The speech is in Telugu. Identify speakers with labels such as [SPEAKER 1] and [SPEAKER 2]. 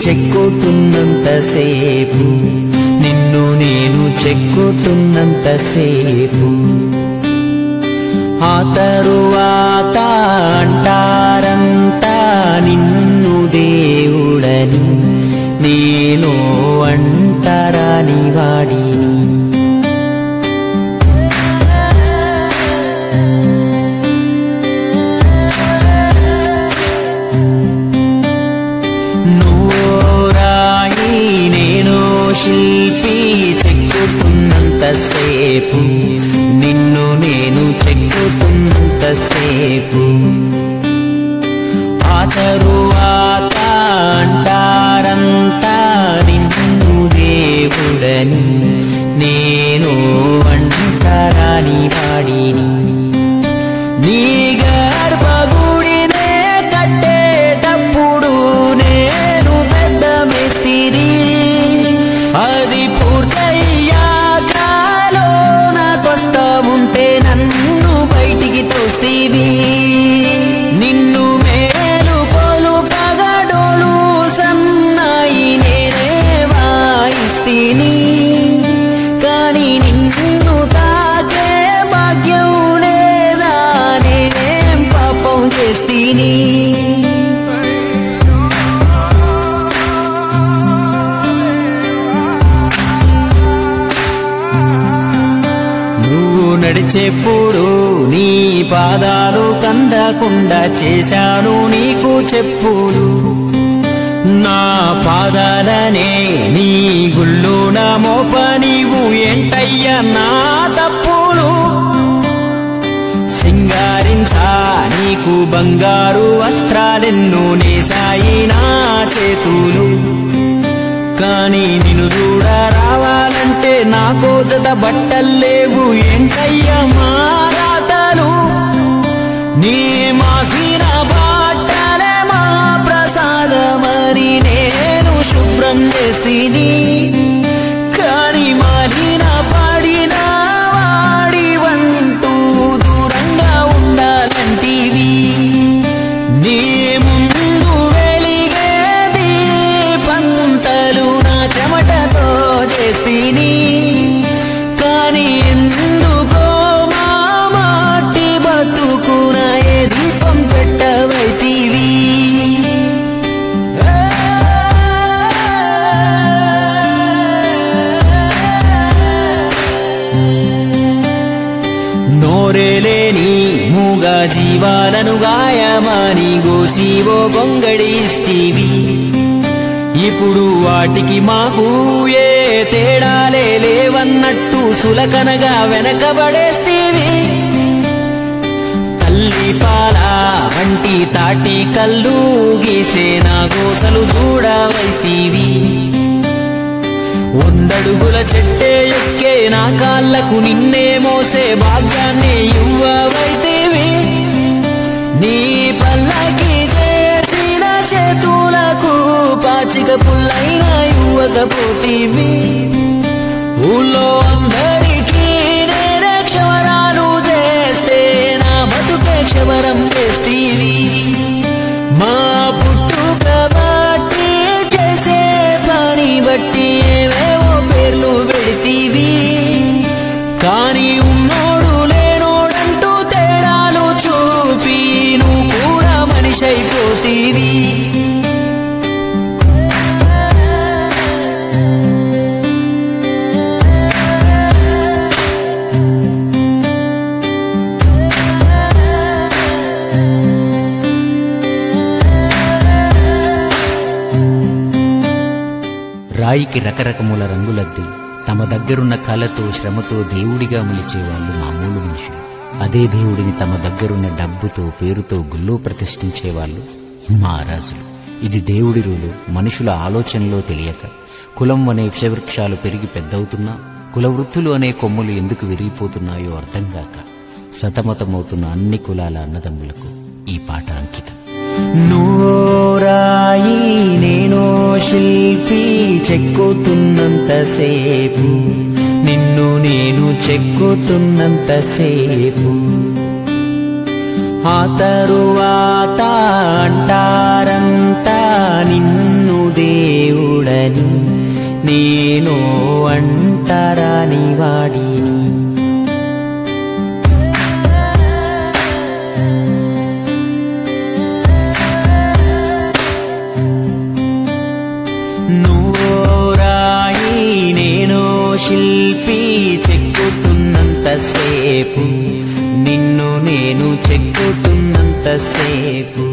[SPEAKER 1] చెక్కుతున్నంతసేపు, నిన్ను నేను చెక్కుతున్నంతసేపు, ఆ తరువాత అంటారంతా నిన్ను దేవుడని, నేను అంటరాని వాడిని. నూరాయి నేను శిల్పి, చెక్కుతున్నంతసేపు, నిన్ను నేను చెక్కుతున్నంతసేపు, ఆ తరువాత అంటారంతా నిన్ను దేవుడని, నేను అంటరాని వాడిని. నీ గర్భగుడినే కట్టేటప్పుడు నేను పెద్ద మేస్తిరి, అది పూర్తయ్యాక లోనకొస్తా ఉంటే నన్ను బయటికి తోస్తీవి. నిన్ను మేలుకొలు పగడోలు సన్నాయి నేనే వాయిస్తీని, కాని నిన్ను తాకే భాగ్యం లేదా, నేనేం పాపం చేస్తీని. నువ్వు నడిచేప్పుడు నీ పాదాలు కందకుండా చేశాను నీకు చెప్పులు, నా పాదాలనే నీ గుళ్ళోన మోప నీవు ఏంటయ్యా నా తప్పులు. సింగారించా నీకు బంగారు వస్త్రాలెన్నో నేసాయి నా చేతులు, కాని నిన్ను చూడ రావాలంటే నాకో జత బట్టల్లేవు ఏంటయ్యా మా రాతలు. నీ మాసిన బట్టలే మా ప్రసాదమని నేను శుభ్రం చేస్తీని, కాని మాలిన పడిన వాడివంటూ దూరంగా ఉండాలంటివి. నీ ముందు వెలిగే దీపంతలు నా చెమటతో చేస్తీని, కాని ఎందుకో మా మాటి బతుకున ఏ దీపం పెట్టవైతివి. నోరేలేని మూగ జీవాలను గాయమాని గోసివో గొంగడిస్తీవి, ఇప్పుడు వాటికి మాకు ఏ తేడాలే లేవన్నట్టు సులకనగా వెనకబడేస్తీవి. తల్లి పాల వంటి తాటి కళ్ళు గీసే నా గోసలు చూడవైతీవి. 100 అడుగుల చెట్టే ఎక్కే నా కాళ్లకు నిన్నే మోసే భాగ్యాన్ని ఇవ్వవైతీవి. నీ పల్లకి చేసిన చేతులకు పాచిక పుల్లైనా ఇవ్వకపోతీవి. ఊళ్ళో అందరికీ నేనే క్షవరాలు చేస్తే నా బతుకే క్షవరం చేస్తీవి. మా పుట్టుక బట్టి చేసే పని బట్టి ఏవేవో పేర్లు పెడితీవి, కాని ఉన్నోడు లేనోడంటూ తేడాలు చూపి నువ్వు కూడా మనిషి అయిపోతీవి. రాయికి రకరకముల రంగులద్ది తమ దగ్గరున్న కళతో శ్రమతో దేవుడిగా మలిచేవాళ్ళు మామూలు మనుషులు. అదే దేవుడిని తమ దగ్గరున్న డబ్బుతో పేరుతో గుళ్ళో ప్రతిష్ఠించేవాళ్ళు మహారాజులు. ఇది దేవుడి రూలు మనుషుల ఆలోచనలో తెలియక కులం అనే విషవృక్షాలు పెరిగి పెద్దవుతున్నా, కుల వృత్తులు అనే కొమ్ములు ఎందుకు విరిగిపోతున్నాయో అర్థం కాక సతమతమవుతున్న అన్ని కులాల అన్నదమ్ములకు ఈ పాట అంకితం. నూరాయి నేను శిల్పి, చెక్కుతున్నంతసేపు, నిన్ను నేను చెక్కుతున్నంతసేపు, ఆ తరువాత అంటారంతా నిన్ను నేను అంటరాని వాడిని. నువ్వో రాయి నేను శిల్పి, చెక్కుతున్నంతసేపు నిన్ను నేను చెక్కుతున్నంతసేపు.